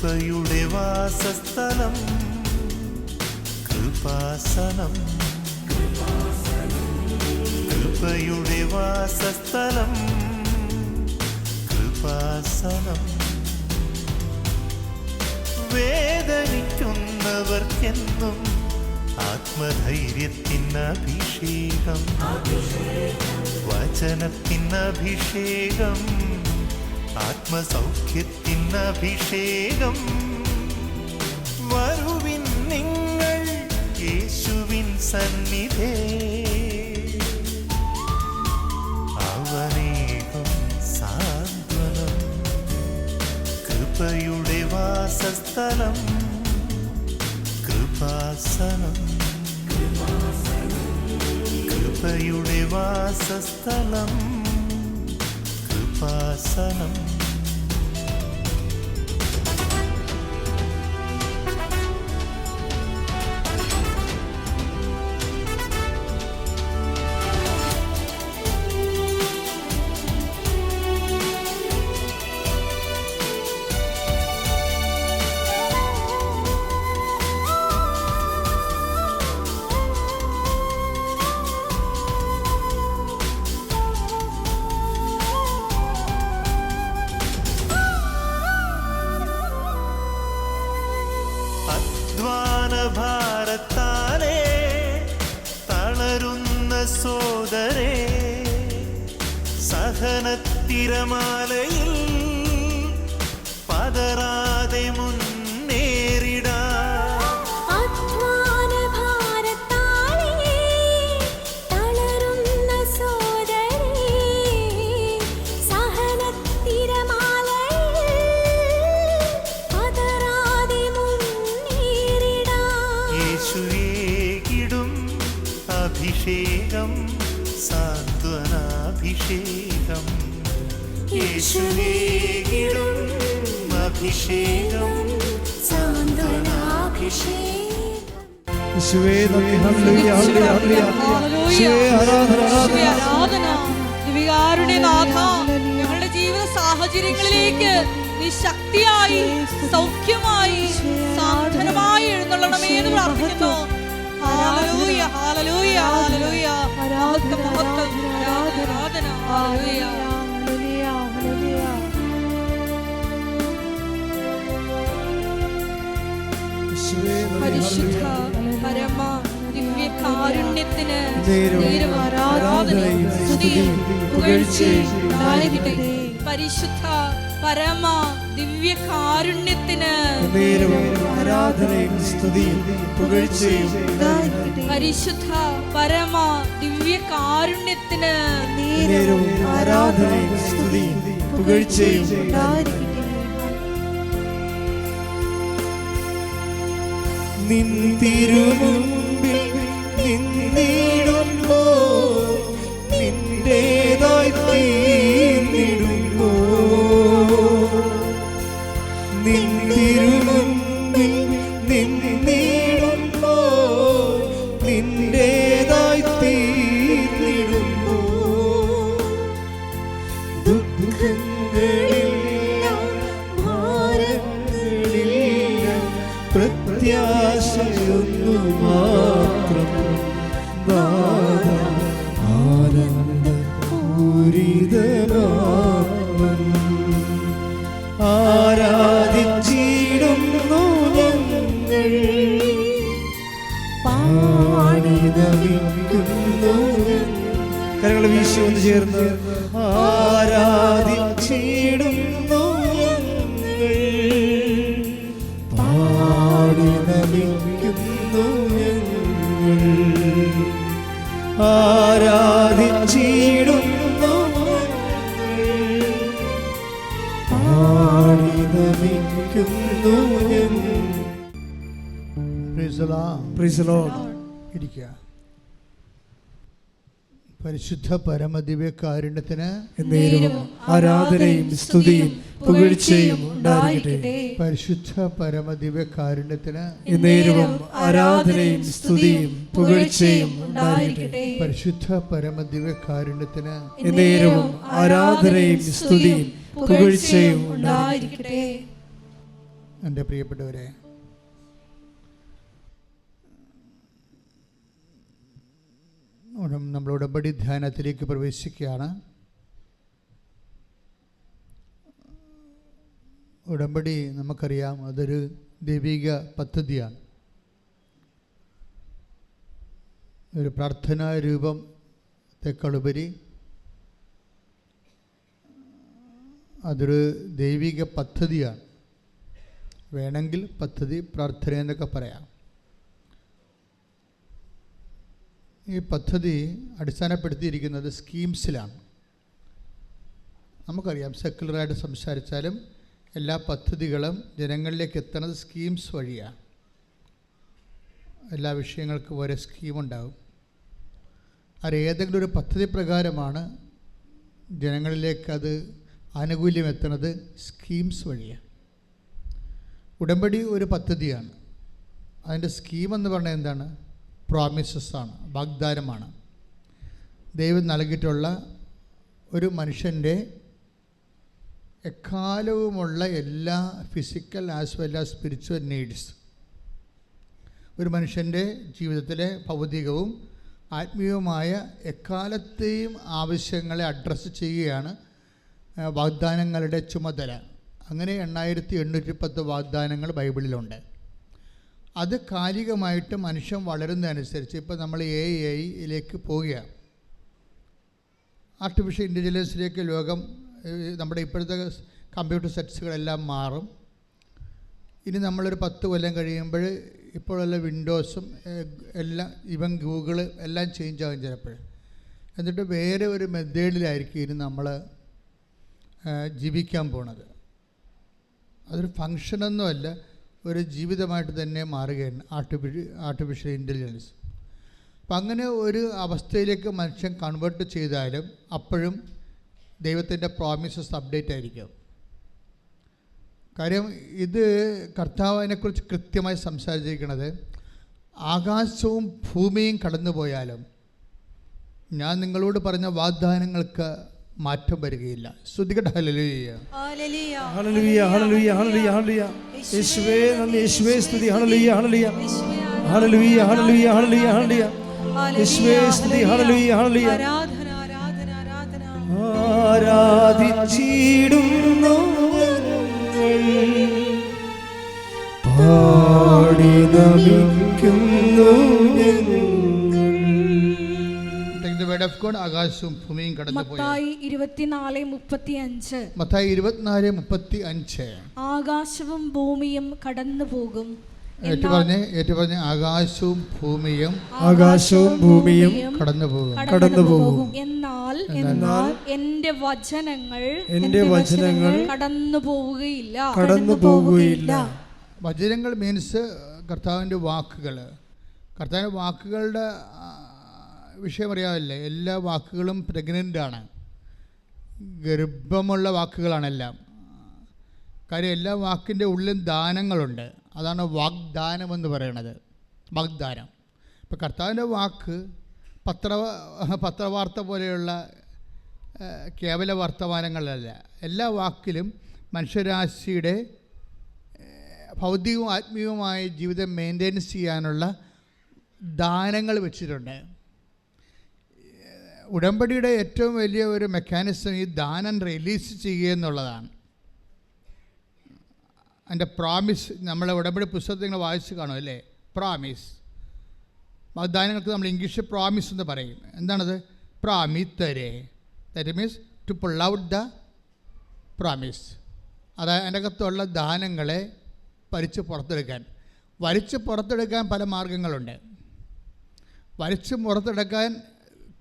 കൃപയുടെ വാസസ്ഥലം കൃപാസനം. കൃപയുടെ വാസസ്ഥലം കൃപാസനം. വേദനിക്കുന്നവർക്കെന്നും ആത്മധൈര്യത്തിനഭിഷേകം, വചനത്തിനഭിഷേകം, ആത്മസൗഖ്യത്തിനഭിഷേകം. വരുവിൻ നിങ്ങൾ യേശുവിൻ സന്നിധേ, അവനേകും സാന്ത്വനം. കൃപയുടെ വാസസ്ഥലം കൃപാസനം. കൃപയുടെ വാസസ്ഥലം കൃപാസനം. ഭാരത്താലേ തളരുന്ന സോദരേ, സഹനത്തിരമാലയിൽ പതറാതെ മുന്നേറിടാം. അഭിഷേകം സാന്ത്വനാഭിഷേകം. യേശുവേകിടും അഭിഷേകം സാന്ത്വനാഭിഷേകം. യേശുവേ നന്ദി, ഹല്ലേലൂയ, ഹല്ലേലൂയ, യേശുവേ ആരാധന. ദിവികാരുണ്യനാഥ, ഞങ്ങളുടെ ജീവിത സാഹചര്യങ്ങളിലേക്ക് നീ ശക്തിയായി, സൗഖ്യമായി, സാന്ത്വനമായി എഴുന്നള്ളണമേ എന്ന് പ്രാർത്ഥിക്കുന്നു. ഹല്ലേലൂയ, ഹല്ലേലൂയ, ഹല്ലേലൂയ. മഹത്വം, മഹത്വം, ആരാധന, ഹല്ലേലൂയ, ഹല്ലേലൂയ, ഹല്ലേലൂയ. പരിശുദ്ധ പരമ ദിവ്യകാരുണ്യത്തിന് ആരാധനയും സ്തുതിയും പുകഴ്ചയും ഉണ്ടായിരിക്കട്ടെ. പരിശുദ്ധ പരമ ദിവ്യകാരുണ്യത്തിന് ആരാധനയും സ്തുതിയും പുകഴ്ചയും ഉണ്ടായിരിക്കട്ടെ. പരിശുദ്ധ പരമ ദിവ്യകാരുണ്യത്തിന് ആരാധനയും സ്തുതിയും പുകഴ്ചയും ഉണ്ടായിരിക്കട്ടെ. നിൻ തിരുമുമ്പിൽ നിന്നിടുമ്പോൾ നിന്റേതായി തീർന്നിടുമ്പോൾ, നിൻ തിരുമുമ്പിൽ നിന്നിടുമ്പോൾ നിന്റേതായി തീർന്നിടുമ്പോൾ, ദുഃഖങ്ങളില്ല ഭാരങ്ങളില്ല പ്രത്യാശയൊന്നു മാത്രം ആനന്ദപൂരിതനാത്മൻ ആരാധിച്ചിടുന്നു ഞങ്ങൾ, പാടി നമിക്കുന്നു. കരങ്ങൾ വീശി ഒന്ന് ചേർന്ന് ആരാധിച്ചിടുന്നു ഞങ്ങൾ, പാടി നമിക്കുന്നു ഞങ്ങൾ, ആരാധിച്ചിടുന്നു പാടി നമിക്കുന്നു ഞങ്ങൾ. Praise the Lord. ഇരിക്കുക. പരിശുദ്ധ പരമദിവ്യകാരുണ്യത്തിന് ആരാധനയും സ്തുതിയും പുകഴ്ചയും ഉണ്ടായിരിക്കട്ടെ. പരിശുദ്ധ പരമദിവ്യകാരുണ്യത്തിന് ആരാധനയും സ്തുതിയും പുകഴ്ചയും ഉണ്ടായിരിക്കട്ടെ. പരിശുദ്ധ പരമദിവ്യകാരുണ്യത്തിന് ആരാധനയും സ്തുതിയും പുകഴ്ചയും ഉണ്ടായിരിക്കട്ടെ. എൻ്റെ പ്രിയപ്പെട്ടവരെ, നമ്മൾ ഉടമ്പടി ധ്യാനത്തിലേക്ക് പ്രവേശിക്കുകയാണ്. ഉടമ്പടി നമുക്കറിയാം, അതൊരു ദൈവിക പദ്ധതിയാണ്. ഒരു പ്രാർത്ഥനാ രൂപത്തെക്കാളുപരി അതൊരു ദൈവിക പദ്ധതിയാണ്. വേണമെങ്കിൽ പദ്ധതി, പ്രാർത്ഥന എന്നൊക്കെ പറയാം. ഈ പദ്ധതി അടിസ്ഥാനപ്പെടുത്തിയിരിക്കുന്നത് സ്കീംസിലാണ്. നമുക്കറിയാം, സെക്കുലറായിട്ട് സംസാരിച്ചാലും എല്ലാ പദ്ധതികളും ജനങ്ങളിലേക്ക് എത്തുന്നത് സ്കീംസ് വഴിയാണ്. എല്ലാ വിഷയങ്ങൾക്കും ഓരോ സ്കീമുണ്ടാകും. അത് ഏതെങ്കിലും ഒരു പദ്ധതി പ്രകാരമാണ് ജനങ്ങളിലേക്ക് അത് ആനുകൂല്യം എത്തുന്നത്, സ്കീംസ് വഴിയാണ്. ഉടമ്പടി ഒരു പദ്ധതിയാണ്. അതിൻ്റെ സ്കീമെന്ന് പറഞ്ഞാൽ എന്താണ്? പ്രോമിസസ്സാണ്, വാഗ്ദാനമാണ്. ദൈവം നൽകിയിട്ടുള്ള ഒരു മനുഷ്യൻ്റെ എക്കാലവുമുള്ള എല്ലാ physical as well as spiritual needs, ഒരു മനുഷ്യൻ്റെ ജീവിതത്തിലെ ഭൗതികവും ആത്മീയവുമായ എക്കാലത്തെയും ആവശ്യങ്ങളെ അഡ്രസ്സ് ചെയ്യുകയാണ് വാഗ്ദാനങ്ങളുടെ ചുമതല. അങ്ങനെ 8810 വാഗ്ദാനങ്ങൾ ബൈബിളിലുണ്ട്. അത് കാലികമായിട്ട് മനുഷ്യൻ വളരുന്നതനുസരിച്ച് ഇപ്പോൾ നമ്മൾ AI-യിലേക്ക് പോവുകയാണ്. ആർട്ടിഫിഷ്യൽ ഇൻ്റലിജൻസിലേക്ക് ലോകം, നമ്മുടെ ഇപ്പോഴത്തെ കമ്പ്യൂട്ടർ സെറ്റ്സുകളെല്ലാം മാറും. ഇനി നമ്മളൊരു 10 കൊല്ലം കഴിയുമ്പോൾ ഇപ്പോഴുള്ള വിൻഡോസും എല്ലാം, ഇവൻ ഗൂഗിള് എല്ലാം ചേഞ്ച് ആകും ചിലപ്പോൾ. എന്നിട്ട് വേറെ ഒരു മെത്തേഡിലായിരിക്കും ഇനി നമ്മൾ ജീവിക്കാൻ പോണത്. അതൊരു ഫങ്ഷനൊന്നുമല്ല, ഒരു ജീവിതമായിട്ട് തന്നെ മാറുകയാണ് ആർട്ടിഫിഷ്യൽ ഇൻ്റലിജൻസ്. അപ്പം അങ്ങനെ ഒരു അവസ്ഥയിലേക്ക് മനുഷ്യൻ കൺവേർട്ട് ചെയ്താലും അപ്പോഴും ദൈവത്തിൻ്റെ പ്രോമിസസ് അപ്ഡേറ്റ് ആയിരിക്കും. കാര്യം ഇത് കർത്താവിനെക്കുറിച്ച് കൃത്യമായി സംസാരിച്ചിരിക്കുന്നത്, ആകാശവും ഭൂമിയും കടന്നു പോയാലും ഞാൻ നിങ്ങളോട് പറഞ്ഞ വാഗ്ദാനങ്ങൾക്ക് മാറ്റം വരികയില്ല. സ്തുതിക്കട്ടെ. ഹല്ലേലൂയ, ഹല്ലേലൂയ, ഹല്ലേലൂയ, ഹല്ലേലൂയ, ഹല്ലേലൂയ. യേശുവേ നന്ദി, യേശുവേ സ്തുതി. ഹല്ലേലൂയ, ഹല്ലേലൂയ, ഹല്ലേലൂയ, ഹല്ലേലൂയ, ഹല്ലേലൂയ, ഹല്ലേലൂയ. യേശുവേ സ്തുതി. ഹല്ലേലൂയ, ഹല്ലേലൂയ. ആരാധിച്ചിടുന്നു പാടി നമിക്കുന്നു ആകാശവും ഭൂമിയും കടന്നുപോയി. മത്തായി 24:35. മത്തായി 24:35. ആകാശവും ഭൂമിയും കടന്നു പോകും. ഏറ്റു പറഞ്ഞ് ആകാശവും ഭൂമിയും കടന്നു പോകും. എന്നാൽ എന്റെ വചനങ്ങൾ കടന്നു പോവുകയില്ല. വചനങ്ങൾ മീൻസ് കർത്താവിൻ്റെ വാക്കുകൾ. കർത്താവിൻ്റെ വാക്കുകളുടെ വിഷയം അറിയാമല്ലേ? എല്ലാ വാക്കുകളും പ്രഗ്നൻ്റാണ്, ഗർഭമുള്ള വാക്കുകളാണെല്ലാം. കാര്യം എല്ലാ വാക്കിൻ്റെ ഉള്ളിലും ദാനങ്ങളുണ്ട്. അതാണ് വാഗ്ദാനമെന്ന് പറയണത്, വാഗ്ദാനം. ഇപ്പോൾ കർത്താവിൻ്റെ വാക്ക് പത്രവാർത്ത പോലെയുള്ള കേവല വർത്തമാനങ്ങളല്ല. എല്ലാ വാക്കിലും മനുഷ്യരാശിയുടെ ഭൗതികവും ആത്മീയവുമായ ജീവിതം മെയിൻറ്റെയിൻസ് ചെയ്യാനുള്ള ദാനങ്ങൾ വെച്ചിട്ടുണ്ട്. ഉടമ്പടിയുടെ ഏറ്റവും വലിയ ഒരു മെക്കാനിസം ഈ ദാനം റിലീസ് ചെയ്യുക എന്നുള്ളതാണ്. അതിൻ്റെ പ്രോമിസ്, നമ്മളെ ഉടമ്പടി പുസ്തകത്തിൽ നിങ്ങൾ വായിച്ച് കാണും അല്ലേ? പ്രോമിസ്, വാഗ്ദാനങ്ങൾക്ക് നമ്മൾ ഇംഗ്ലീഷിൽ പ്രോമിസ് എന്ന് പറയും. എന്താണത്? പ്രാമിത്തരെ, that means to pull out the promise. അതായത് അതിൻ്റെ അകത്തുള്ള ദാനങ്ങളെ വലിച്ച് പുറത്തെടുക്കാൻ പല മാർഗങ്ങളുണ്ട്. വലിച്ച് പുറത്തെടുക്കാൻ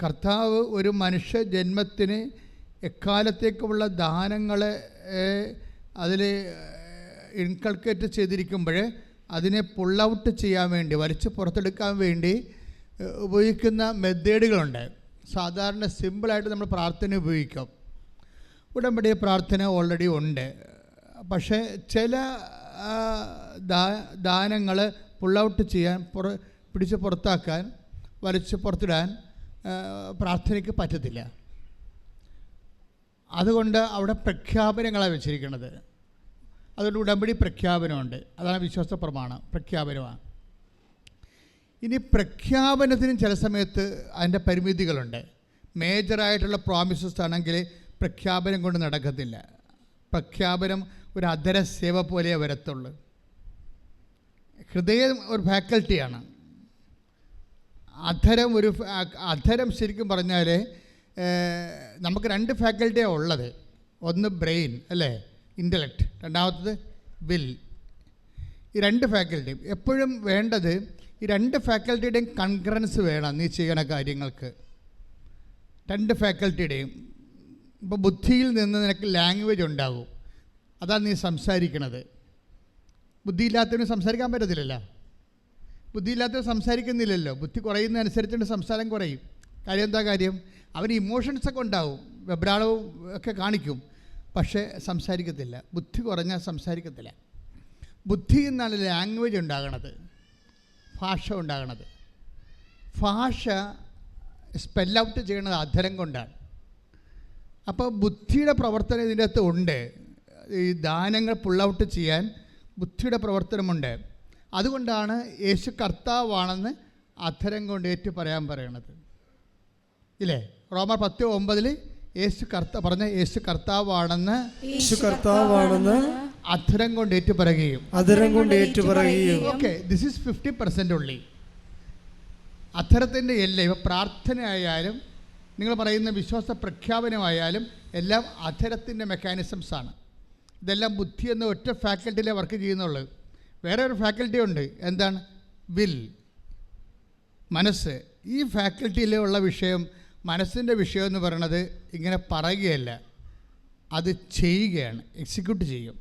കർത്താവ് ഒരു മനുഷ്യ ജന്മത്തിന് എക്കാലത്തേക്കുമുള്ള ദാനങ്ങളെ അതിൽ ഇൻകൾക്കേറ്റ് ചെയ്തിരിക്കുമ്പോൾ അതിനെ പുൾ ഔട്ട് ചെയ്യാൻ വേണ്ടി, വലിച്ച് പുറത്തെടുക്കാൻ വേണ്ടി ഉപയോഗിക്കുന്ന മെത്തേഡുകളുണ്ട്. സാധാരണ സിമ്പിളായിട്ട് നമ്മൾ പ്രാർത്ഥന ഉപയോഗിക്കും. ഉടമ്പടി പ്രാർത്ഥന ഓൾറെഡി ഉണ്ട്. പക്ഷേ ചില ദാനങ്ങൾ പുൾ ഔട്ട് ചെയ്യാൻ, പിടിച്ച് പുറത്താക്കാൻ, വലിച്ച് പുറത്തിടാൻ പ്രാർത്ഥനയ്ക്ക് പറ്റത്തില്ല. അതുകൊണ്ട് അവിടെ പ്രഖ്യാപനങ്ങളാണ് വെച്ചിരിക്കുന്നത്. അതുകൊണ്ട് ഉടമ്പടി പ്രഖ്യാപനമുണ്ട്. അതാണ് വിശ്വാസ പ്രമാണം, പ്രഖ്യാപനമാണ്. ഇനി പ്രഖ്യാപനത്തിനും ചില സമയത്ത് അതിൻ്റെ പരിമിതികളുണ്ട്. മേജറായിട്ടുള്ള പ്രോമിസസ് ആണെങ്കിൽ പ്രഖ്യാപനം കൊണ്ട് നടക്കത്തില്ല. പ്രഖ്യാപനം ഒരു അധര സേവ പോലെ വരത്തുള്ളൂ. ഹൃദയം ഒരു ഫാക്കൽറ്റിയാണ്. അധരം ശരിക്കും പറഞ്ഞാൽ നമുക്ക് 2 ഫാക്കൽറ്റിയാണ് ഉള്ളത്. ഒന്ന് ബ്രെയിൻ അല്ലേ, ഇൻ്റലക്റ്റ്, രണ്ടാമത്തത് വിൽ. ഈ 2 ഫാക്കൽറ്റി എപ്പോഴും വേണ്ടത്. ഈ 2 ഫാക്കൽറ്റിയുടെയും കൺകറൻസ് വേണം നീ ചെയ്യണ കാര്യങ്ങൾക്ക്. 2 ഫാക്കൽറ്റിയുടെയും. ഇപ്പോൾ ബുദ്ധിയിൽ നിന്ന് നിനക്ക് ലാംഗ്വേജ് ഉണ്ടാകും, അതാണ് നീ സംസാരിക്കണത്. ബുദ്ധിയില്ലാത്തവന് സംസാരിക്കാൻ പറ്റത്തില്ലല്ലോ. ബുദ്ധിയില്ലാത്തവർ സംസാരിക്കുന്നില്ലല്ലോ. ബുദ്ധി കുറയുന്നതനുസരിച്ചുകൊണ്ട് സംസാരം കുറയും. കാര്യം എന്താ കാര്യം? അവന് ഇമോഷൻസൊക്കെ ഉണ്ടാവും, വെബ്രാളവും ഒക്കെ കാണിക്കും, പക്ഷേ സംസാരിക്കത്തില്ല. ബുദ്ധി കുറഞ്ഞാൽ സംസാരിക്കത്തില്ല. ബുദ്ധി എന്നാണ് ലാംഗ്വേജ് ഉണ്ടാകണത്, ഭാഷ ഉണ്ടാകണത്. ഭാഷ സ്പെല്ലൗട്ട് ചെയ്യണത് അധരം കൊണ്ടാണ്. അപ്പോൾ ബുദ്ധിയുടെ പ്രവർത്തനം ഇതിൻ്റെ അകത്ത് ഉണ്ട്. ഈ ദാനങ്ങൾ പുള്ളൗട്ട് ചെയ്യാൻ ബുദ്ധിയുടെ പ്രവർത്തനമുണ്ട്. അതുകൊണ്ടാണ് യേശു കർത്താവാണെന്ന് അധരം കൊണ്ട് ഏറ്റു പറയാൻ പറയണത് ഇല്ലേ? റോമർ 10:9 യേശു കർത്താവാണെന്ന് അധരം കൊണ്ട് ഏറ്റു പറയുകയും ഓക്കെ, ദിസ് ഈസ് 50% ഉള്ളി. അധരത്തിൻ്റെ എല്ലാം ഇപ്പോൾ പ്രാർത്ഥനയായാലും നിങ്ങൾ പറയുന്ന വിശ്വാസ പ്രഖ്യാപനമായാലും എല്ലാം അധരത്തിൻ്റെ മെക്കാനിസംസാണ്. ഇതെല്ലാം ബുദ്ധി എന്ന ഒറ്റ ഫാക്കൽറ്റിയിലേ വർക്ക് ചെയ്യുന്നുള്ളൂ. വേറെ ഒരു ഫാക്കൽറ്റി ഉണ്ട്. എന്താണ്? വിൽ, മനസ്സ്. ഈ ഫാക്കൽറ്റിയിലുള്ള വിഷയം, മനസ്സിൻ്റെ വിഷയം എന്ന് പറയുന്നത് ഇങ്ങനെ പറയുകയല്ല, അത് ചെയ്യുകയാണ്, എക്സിക്യൂട്ട് ചെയ്യും.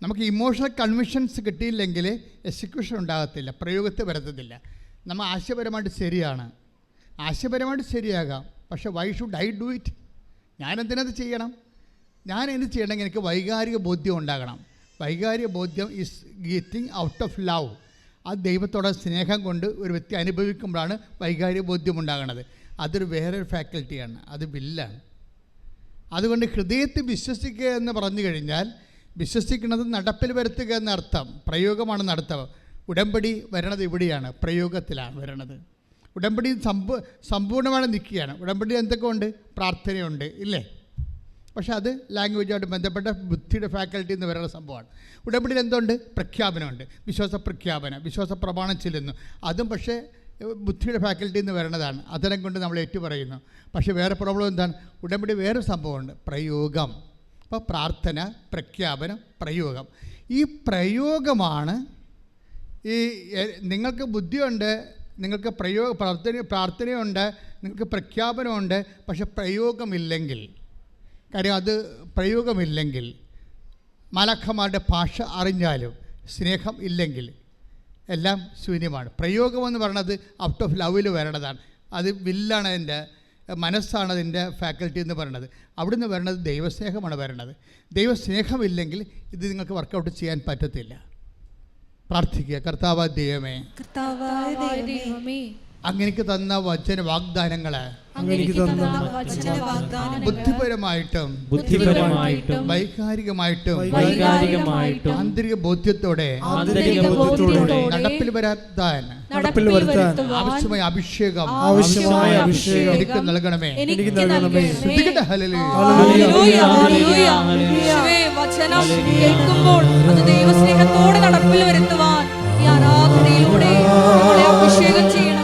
നമുക്ക് ഇമോഷണൽ കൺവിഷൻസ് കിട്ടിയില്ലെങ്കിൽ എക്സിക്യൂഷൻ ഉണ്ടാകത്തില്ല, പ്രയോഗത്തിൽ വരത്തത്തില്ല. നമ്മൾ ആശയപരമായിട്ട് ശരിയാണ്, ആശയപരമായിട്ട് ശരിയാകാം, പക്ഷേ why should I do it? ഞാനെന്തിനത് ചെയ്യണം? ഞാൻ എന്ത് ചെയ്യണമെങ്കിൽ എനിക്ക് വൈകാരിക ബോധ്യം ഉണ്ടാകണം. വൈകാരിക ബോധ്യം is getting out of love. അത് ദൈവത്തോടെ സ്നേഹം കൊണ്ട് ഒരു വ്യക്തി അനുഭവിക്കുമ്പോഴാണ് വൈകാരിക ബോധ്യം ഉണ്ടാകുന്നത്. അതൊരു വേറൊരു ഫാക്കൽറ്റിയാണ്, അത് വില്ലാണ്. അതുകൊണ്ട് ഹൃദയത്തിൽ വിശ്വസിക്കുക എന്ന് പറഞ്ഞു കഴിഞ്ഞാൽ വിശ്വസിക്കുന്നത് നടപ്പിൽ വരുത്തുക എന്നർത്ഥം. പ്രയോഗമാണ് നടത്തുക. ഉടമ്പടി വരണത് ഇവിടെയാണ്, പ്രയോഗത്തിലാണ് വരണത്. ഉടമ്പടി സമ്പൂർണ്ണമായി നിൽക്കുകയാണ്. ഉടമ്പടി എന്തൊക്കെ ഉണ്ട്? പ്രാർത്ഥനയുണ്ട് ഇല്ലേ? പക്ഷേ അത് ലാംഗ്വേജുമായിട്ട് ബന്ധപ്പെട്ട ബുദ്ധിയുടെ ഫാക്കൽറ്റി എന്ന് പറയുന്ന സംഭവമാണ്. ഉടമ്പടിയിൽ എന്തുണ്ട്? പ്രഖ്യാപനമുണ്ട്, വിശ്വാസ പ്രഖ്യാപനം, വിശ്വാസ പ്രമാണം ചെല്ലുന്നു. അതും പക്ഷേ ബുദ്ധിയുടെ ഫാക്കൽറ്റി എന്ന് പറയുന്നതാണ്. അത്തരം കൊണ്ട് നമ്മൾ ഏറ്റു പറയുന്നു. പക്ഷേ വേറെ പ്രോബ്ലം എന്താണ്? ഉടമ്പടി വേറെ സംഭവമുണ്ട്, പ്രയോഗം. അപ്പോൾ പ്രാർത്ഥന, പ്രഖ്യാപനം, പ്രയോഗം. ഈ പ്രയോഗമാണ് ഈ നിങ്ങൾക്ക് ബുദ്ധിയുണ്ട്, നിങ്ങൾക്ക് പ്രാർത്ഥനയുണ്ട്, നിങ്ങൾക്ക് പ്രഖ്യാപനമുണ്ട്, പക്ഷെ പ്രയോഗമില്ലെങ്കിൽ, കാര്യം അത് പ്രയോഗമില്ലെങ്കിൽ, മാലാഖമാരുടെ ഭാഷ അറിഞ്ഞാലും സ്നേഹം ഇല്ലെങ്കിൽ എല്ലാം ശൂന്യമാണ്. പ്രയോഗമെന്ന് പറയുന്നത് ഔട്ട് ഓഫ് ലവിൽ വരണതാണ്. അത് വില്ലാണ്, അതിൻ്റെ മനസ്സാണ് അതിൻ്റെ ഫാക്കൽറ്റി എന്ന് പറയുന്നത്. അവിടുന്ന് വരണത് ദൈവസ്നേഹമാണ് വരണത്. ദൈവസ്നേഹമില്ലെങ്കിൽ ഇത് നിങ്ങൾക്ക് വർക്കൗട്ട് ചെയ്യാൻ പറ്റത്തില്ല. പ്രാർത്ഥിക്കുക. കർത്താവായ ദൈവമേ, അങ്ങനെക്ക് തന്ന വചന വാഗ്ദാനങ്ങള് ബുദ്ധിപരമായിട്ടും വൈകാരികമായിട്ടും ആന്തരിക ബോധ്യത്തോടെ നടപ്പിൽ വരുത്താൻ ആവശ്യമായ അഭിഷേകം എനിക്ക് നൽകണമേ. വചനം കേൾക്കുമ്പോൾ അത് ദൈവസ്നേഹത്തോടെ നടപ്പിൽ വരുത്തുവാൻ ഈ ആരാധനയിലൂടെ നമ്മളെ അഭിഷേകം ചെയ്യണമേ.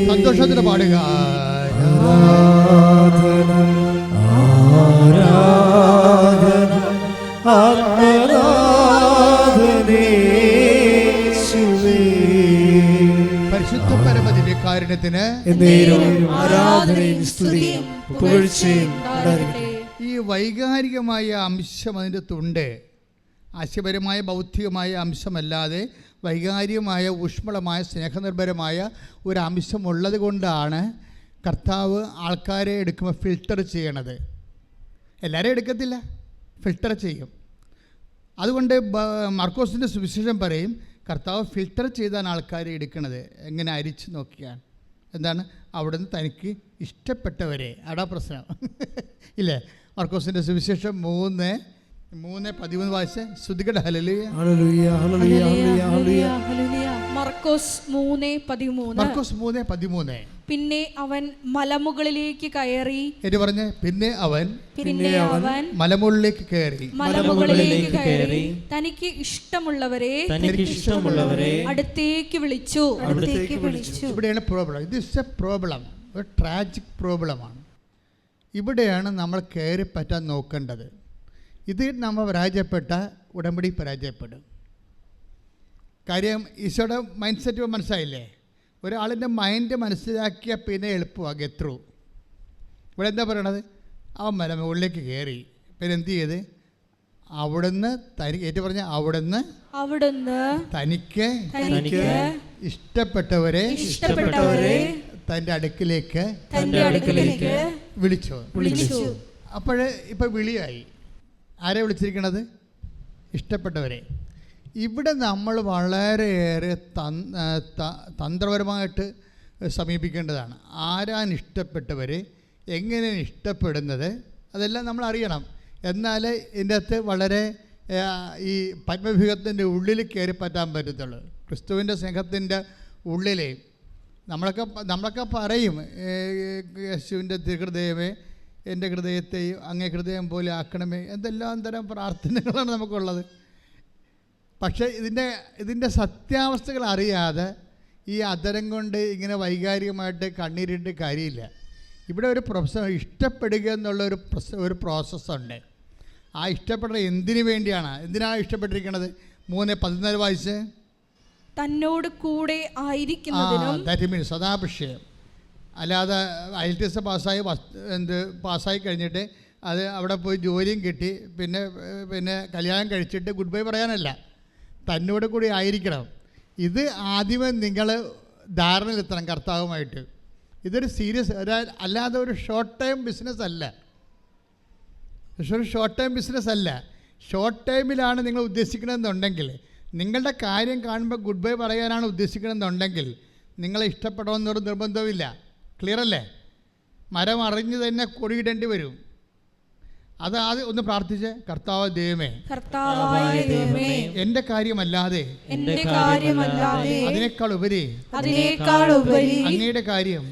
സന്തോഷത്തിന് പാടുക. പരിശുദ്ധ പരമദിവ്യകാരുണ്യത്തിന് ഈ വൈകാരികമായ അംശം അതിൻ്റെ തുണ്ട്. ആശയപരമായ ബൗദ്ധികമായ അംശമല്ലാതെ വൈകാരികമായ ഊഷ്മളമായ സ്നേഹനിർഭരമായ ഒരു അംശമുള്ളത് കൊണ്ടാണ് കർത്താവ് ആൾക്കാരെ എടുക്കുമ്പോൾ ഫിൽട്ടർ ചെയ്യണത്. എല്ലാവരും എടുക്കത്തില്ല, ഫിൽട്ടർ ചെയ്യും. അതുകൊണ്ട് മർക്കോസിൻ്റെ സുവിശേഷം പറയും, കർത്താവ് ഫിൽട്ടർ ചെയ്താണ് ആൾക്കാരെ എടുക്കുന്നത്. എങ്ങനെ അരിച്ച് നോക്കിയാൽ എന്താണ്, അവിടുന്ന് തനിക്ക് ഇഷ്ടപ്പെട്ടവരെ. അടാ പ്രശ്നം ഇല്ലേ? മർക്കോസിൻ്റെ സുവിശേഷം 3:13 വായിച്ച് ശ്രുതികട. ഹല്ലേലൂയ, ഹല്ലേലൂയ, ഹല്ലേലൂയ, ഹല്ലേലൂയ, ഹല്ലേലൂയ. മർക്കോസ് 3:13. പിന്നെ അവൻ മലമുകളിലേക്ക് കയറി. എന്ന് പറഞ്ഞ് പിന്നെ അവൻ മലമുകളിലേക്ക് കയറി തനിക്ക് ഇഷ്ടമുള്ളവരെ അടുത്തേക്ക് വിളിച്ചു. ഇവിടെയാണ് പ്രോബ്ലം. ഇത് ഇസ് എ പ്രോബ്ലം, ഒരു ട്രാജിക് പ്രോബ്ലമാണ്. ഇവിടെയാണ് നമ്മൾ കയറി പറ്റാൻ നോക്കേണ്ടത്. ഇത് നമ്മൾ പരാജയപ്പെട്ട ഉടമ്പടി പരാജയപ്പെടും. കാര്യം ഈശോയുടെ മൈൻഡ് സെറ്റ് മനസ്സിലായില്ലേ? ഒരാളിൻ്റെ മൈൻഡ് മനസ്സിലാക്കിയാൽ പിന്നെ എളുപ്പമാണ് ഗെറ്റ് ത്രൂ. ഇവിടെ എന്താ പറയണത്? അവൻ മലമുകളിലേക്ക് കയറി. പിന്നെ എന്ത് ചെയ്ത്? അവിടുന്ന് തനിക്ക് ഇഷ്ടപ്പെട്ടവരെ തൻ്റെ അടുക്കിലേക്ക് വിളിച്ചു. അപ്പോഴേ ഇപ്പം വിളിയായി. ആരെ വിളിച്ചിരിക്കണത്? ഇഷ്ടപ്പെട്ടവരെ. ഇവിടെ നമ്മൾ വളരെയേറെ തന്ത്രപരമായിട്ട് സമീപിക്കേണ്ടതാണ്. ആരാണ് ഇഷ്ടപ്പെട്ടവർ, എങ്ങനെയാണ് ഇഷ്ടപ്പെടുന്നത്, അതെല്ലാം നമ്മൾ അറിയണം. എന്നാൽ ഇതിൻ്റെ അകത്ത് വളരെ ഈ പത്മവ്യൂഹത്തിൻ്റെ ഉള്ളിൽ കയറി പറ്റാൻ പറ്റത്തുള്ളൂ. ക്രിസ്തുവിൻ്റെ സ്നേഹത്തിൻ്റെ ഉള്ളിൽ നമ്മളൊക്കെ പറയും, യേശുവിൻ്റെ തിരുഹൃദയമേ എൻ്റെ ഹൃദയത്തെയും അങ്ങേ ഹൃദയം പോലെ ആക്കണമേ, എന്തെല്ലാം തരം പ്രാർത്ഥനകളാണ് നമുക്കുള്ളത്. പക്ഷേ ഇതിൻ്റെ സത്യാവസ്ഥകൾ അറിയാതെ ഈ അധരം കൊണ്ട് ഇങ്ങനെ വൈകാരികമായിട്ട് കണ്ണീരിട്ട് കാര്യമില്ല. ഇവിടെ ഒരു ഇഷ്ടപ്പെടുക എന്നുള്ള ഒരു പ്രോസസ്സുണ്ട്. ആ ഇഷ്ടപ്പെടുന്ന എന്തിനു വേണ്ടിയാണ്? എന്തിനാണ് ഇഷ്ടപ്പെട്ടിരിക്കുന്നത്? 3:14 വായിച്ച്. തന്നോട് കൂടെ ആയിരിക്കുന്നതിനും. That means സദാഭിഷേകം. അല്ലാതെ IELTS പാസ്സായി കഴിഞ്ഞിട്ട് അത് അവിടെ പോയി ജോലിയും കിട്ടി പിന്നെ കല്യാണം കഴിച്ചിട്ട് ഗുഡ് ബൈ പറയാനല്ല, തന്നോട് കൂടി ആയിരിക്കണം. ഇത് ആദ്യമേ നിങ്ങൾ ധാരണയിലെത്തണം കർത്താവുമായിട്ട്. ഇതൊരു സീരിയസ്, അല്ലാതെ ഒരു ഷോർട്ട് ടൈം ബിസിനസ് അല്ല. ഷോർട്ട് ടൈമിലാണ് നിങ്ങൾ ഉദ്ദേശിക്കണമെന്നുണ്ടെങ്കിൽ, നിങ്ങളുടെ കാര്യം കാണുമ്പോൾ ഗുഡ് ബൈ പറയാനാണ് ഉദ്ദേശിക്കണമെന്നുണ്ടെങ്കിൽ നിങ്ങളെ ഇഷ്ടപ്പെടണമെന്നൊരു നിർബന്ധമില്ല. ക്ലിയർ അല്ലേ? മരം അറിഞ്ഞ് തന്നെ കൊടിയിടേണ്ടി വരും. അത് ആദ്യം ഒന്ന് പ്രാർത്ഥിച്ച്, കർത്താവ് ദൈവമേ, എൻ്റെ കാര്യമല്ലാതെ അതിനേക്കാൾ ഉപരി അങ്ങയുടെ കാര്യം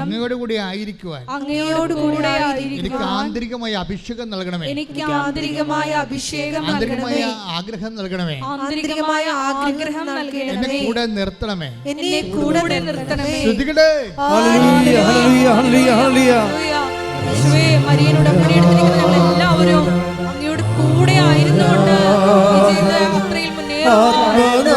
അങ്ങയോട് കൂടി ആയിരിക്കുവാൻ എനിക്ക് ആന്തരികമായ അഭിഷേകം നൽകണമേ, ആന്തരികമായ ആഗ്രഹം നൽകണമേ, എന്നെ കൂടെ നിർത്തണമേ. ശ്രുതികളെ മരിയനോട് പണിയെടുത്തിരിക്കുന്ന ഞങ്ങൾ എല്ലാവരും അങ്ങയോട് കൂടെ ആയിരുന്നുകൊണ്ട് യാത്രയിൽ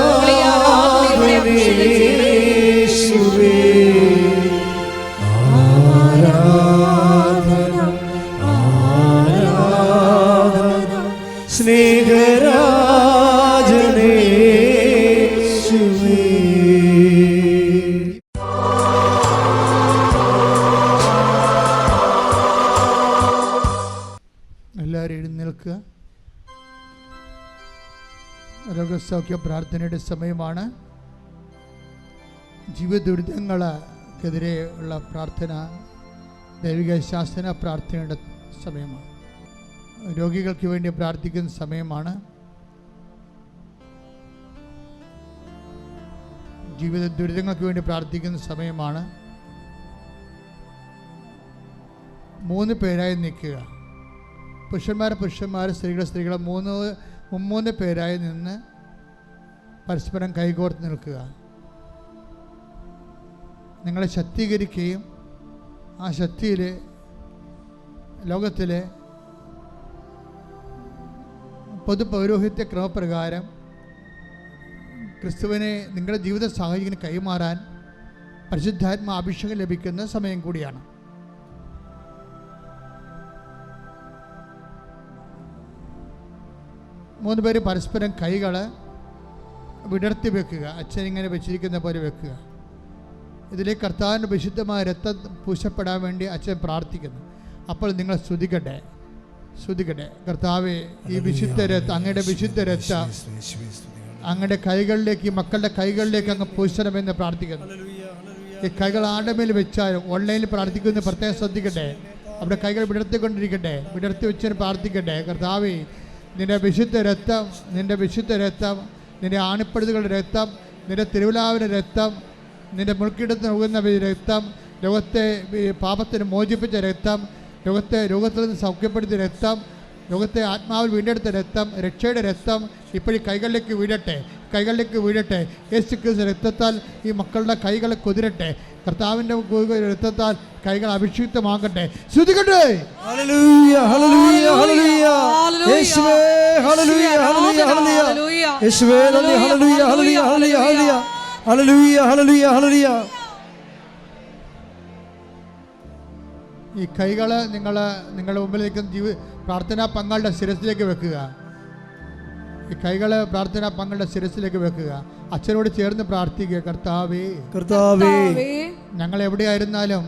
രോഗസൗഖ്യ പ്രാർത്ഥനയുടെ സമയമാണ്. ജീവദുരിതങ്ങൾക്കെതിരെ ഉള്ള പ്രാർത്ഥന, ദൈവിക ശാസന പ്രാർത്ഥനയുടെ സമയമാണ്. രോഗികൾക്ക് വേണ്ടി പ്രാർത്ഥിക്കുന്ന സമയമാണ്. ജീവിത ദുരിതങ്ങൾക്ക് വേണ്ടി പ്രാർത്ഥിക്കുന്ന സമയമാണ്. 3 പേരായി നിൽക്കുക. പുരുഷന്മാർ സ്ത്രീകൾ 3 പേരായി നിന്ന് പരസ്പരം കൈകോർത്ത് നിൽക്കുക. നിങ്ങളെ ശക്തീകരിക്കുകയും ആ ശക്തിയിൽ ലോകത്തിലെ പൊതുപൗരോഹിത്യ ക്രമപ്രകാരം ക്രിസ്തുവിനെ നിങ്ങളുടെ ജീവിത സാഹചര്യം കൈമാറാൻ പരിശുദ്ധാത്മ അഭിഷേകം ലഭിക്കുന്ന സമയം കൂടിയാണ്. മൂന്ന് പേര് പരസ്പരം കൈകൾ വിടർത്തി വെക്കുക. അച്ഛൻ ഇങ്ങനെ വെച്ചിരിക്കുന്ന പോലെ വെക്കുക. ഇതിലേക്ക് കർത്താവിൻ്റെ വിശുദ്ധമായ രക്തം പൂശപ്പെടാൻ വേണ്ടി അച്ഛൻ പ്രാർത്ഥിക്കുന്നു. അപ്പോൾ നിങ്ങൾ സ്തുതിക്കട്ടെ. കർത്താവേ, ഈ വിശുദ്ധ രക്തം, അങ്ങയുടെ വിശുദ്ധ രക്തം അങ്ങയുടെ കൈകളിലേക്ക്, മക്കളുടെ കൈകളിലേക്ക് അങ്ങ് പൂശണമെന്ന് പ്രാർത്ഥിക്കുന്നു. ഈ കൈകൾ ആരുടെ മേൽ വെച്ചാലും ഓൺലൈനിൽ പ്രാർത്ഥിക്കുന്ന പ്രത്യേകം ശ്രദ്ധിക്കട്ടെ. അവിടെ കൈകൾ വിടർത്തിക്കൊണ്ടിരിക്കട്ടെ, വിടർത്തി വെച്ചതിന് പ്രാർത്ഥിക്കട്ടെ. കർത്താവേ, നിന്റെ വിശുദ്ധ രക്തം, നിന്റെ ആണിപ്പടുതുകളുടെ രക്തം, നിന്റെ തിരുവിലാവിൻ്റെ രക്തം, നിന്റെ മുൾക്കിടത്തിന് ഒഴുകുന്ന രക്തം, ലോകത്തെ പാപത്തിന് മോചിപ്പിച്ച രക്തം, രോഗത്തിൽ നിന്ന് സൗഖ്യപ്പെടുത്തിയ രക്തം, ലോകത്തെ ആത്മാവിൽ വീണ്ടെടുത്ത രക്തം, രക്ഷയുടെ രക്തം ഇപ്പോഴും കൈകളിലേക്ക് വീഴട്ടെ. യേശു ക്രിസ്തു രക്തത്താൽ ഈ മക്കളുടെ കൈകളെ കുതിരട്ടെ. കർത്താവിൻ്റെ രക്തത്താൽ കൈകൾ അഭിഷിക്തമാകട്ടെ. ശ്രുതികട്ടെ. ഹല്ലേലൂയ, ഹല്ലേലൂയ, ഹല്ലേലൂയ. യേശുവേ, ഹല്ലേലൂയ, ഹല്ലേലൂയ, ഹല്ലേലൂയ. യേശുവേ നന്ദി. ഹല്ലേലൂയ, ഹല്ലേലൂയ, ഹല്ലേലൂയ, ഹല്ലേലൂയ, ഹല്ലേലൂയ, ഹല്ലേലൂയ. ഈ കൈകൾ നിങ്ങളുടെ മുമ്പിലേക്ക് പ്രാർത്ഥനാ പങ്കാളിയുടെ ശിരസിലേക്ക് വെക്കുക. ഈ കൈകൾ പ്രാർത്ഥനാ പങ്കാളിയുടെ ശിരസിലേക്ക് വെക്കുക. അച്ഛനോട് ചേർന്ന് പ്രാർത്ഥിക്കുക. കർത്താവേ, ഞങ്ങൾ എവിടെയായിരുന്നാലും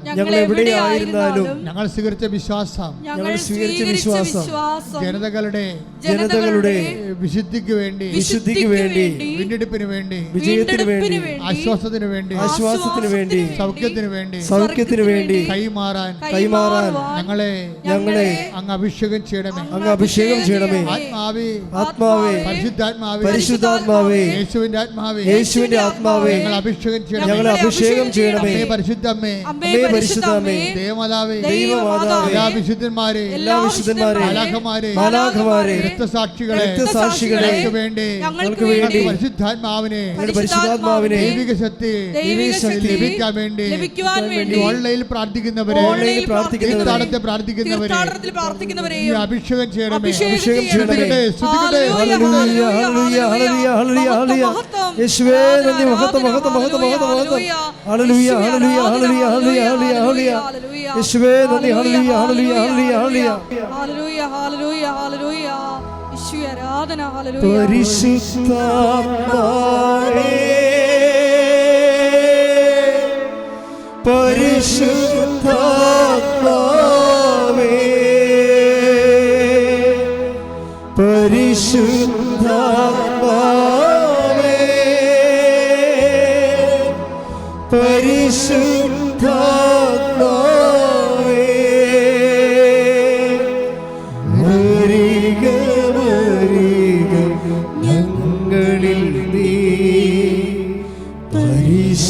ഞങ്ങൾ സ്വീകരിച്ച വിശ്വാസം ജനതകളുടെ വിശുദ്ധിക്ക് വേണ്ടി വീണ്ടെടുപ്പിന് വേണ്ടി ആശ്വാസത്തിന് വേണ്ടി സൗഖ്യത്തിന് വേണ്ടി കൈമാറാൻ ഞങ്ങളെ അങ്ങ് അഭിഷേകം ചെയ്യണമേ. ആത്മാവേ, പരിശുദ്ധാത്മാവേ, യേശുവിന്റെ ആത്മാവേ, ഞങ്ങളെ അഭിഷേകം ചെയ്യണമേ. പരിശുദ്ധമേ, ദൈവമാതാവേ, എല്ലാ വിശുദ്ധന്മാരെ, മാലാഖമാരെ, രക്തസാക്ഷികളെ ഞങ്ങൾക്ക് വേണ്ടി പരിശുദ്ധാത്മാവിനെ ദൈവിക ശക്തി ലഭിക്കാൻ വേണ്ടി ഓൺലൈനിൽ പ്രാർത്ഥിക്കുന്നവരെ ഈ അഭിഷേകം ചെയ്യണമേ. യേശുവേ നന്ദി. മഹത്വം. ഹല്ലേലൂയ, ഹല്ലേലൂയ, ഹല്ലേലൂയ, ഹല്ലേലൂയ, ഹല്ലേലൂയ. യേശുവേ നന്ദി. ഹല്ലേലൂയ, ഹല്ലേലൂയ, ഹല്ലേലൂയ, ഹല്ലേലൂയ, ഹല്ലേലൂയ, ഹല്ലേലൂയ. യേശുവേ ആരാധന. ഹല്ലേലൂയ. പരിശുദ്ധാത്മാവേ, പരിശുദ്ധാത്മാവേ, പരിശുദ്ധാത്മാവേ, പരിശുദ്ധാത്മാവേ, വരിക ഞങ്ങളിൽ നീ പരിശുദ്ധാത്മാവേ.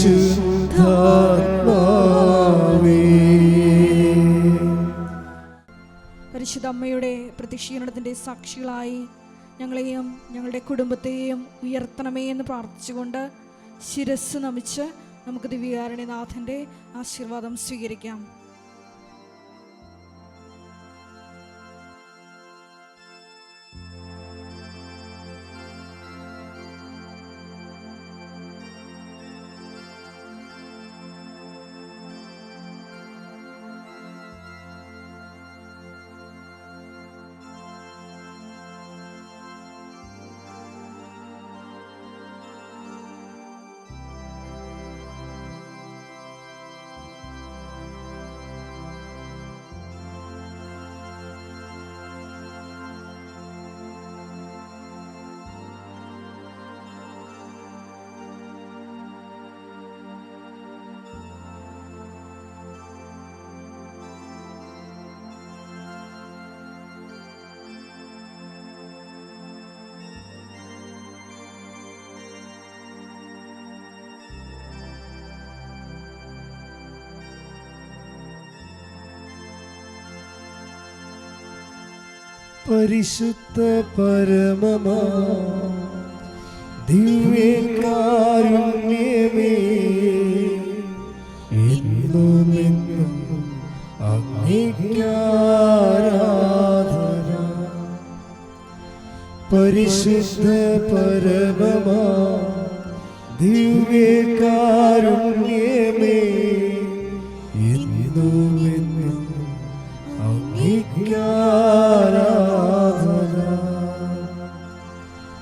പരിശുദ്ധ അമ്മയുടെ പ്രത്യക്ഷീകരണത്തിൻ്റെ സാക്ഷികളായി ഞങ്ങളെയും ഞങ്ങളുടെ കുടുംബത്തെയും ഉയർത്തണമേ എന്ന് പ്രാർത്ഥിച്ചുകൊണ്ട് ശിരസ് നമിച്ച് നമുക്ക് ദിവ്യകാരുണ്യനാഥൻ്റെ ആശീർവാദം സ്വീകരിക്കാം. പരിശുദ്ധ പരമമാ ദിവ്യകാരുണ്യമേ, എന്നുമെന്നും അങ്ങേക്കാരാധന. പരിശുദ്ധ പരമമാ ദിവ്യകാരുണ്യമേ, എന്നുമെന്നും അങ്ങേക്കാരാധന.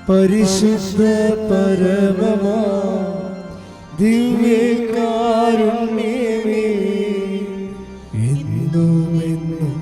പരിശുദ്ധ പരമമാ ദിവ്യകാരുണ്യമേ, എന്നുമെന്നും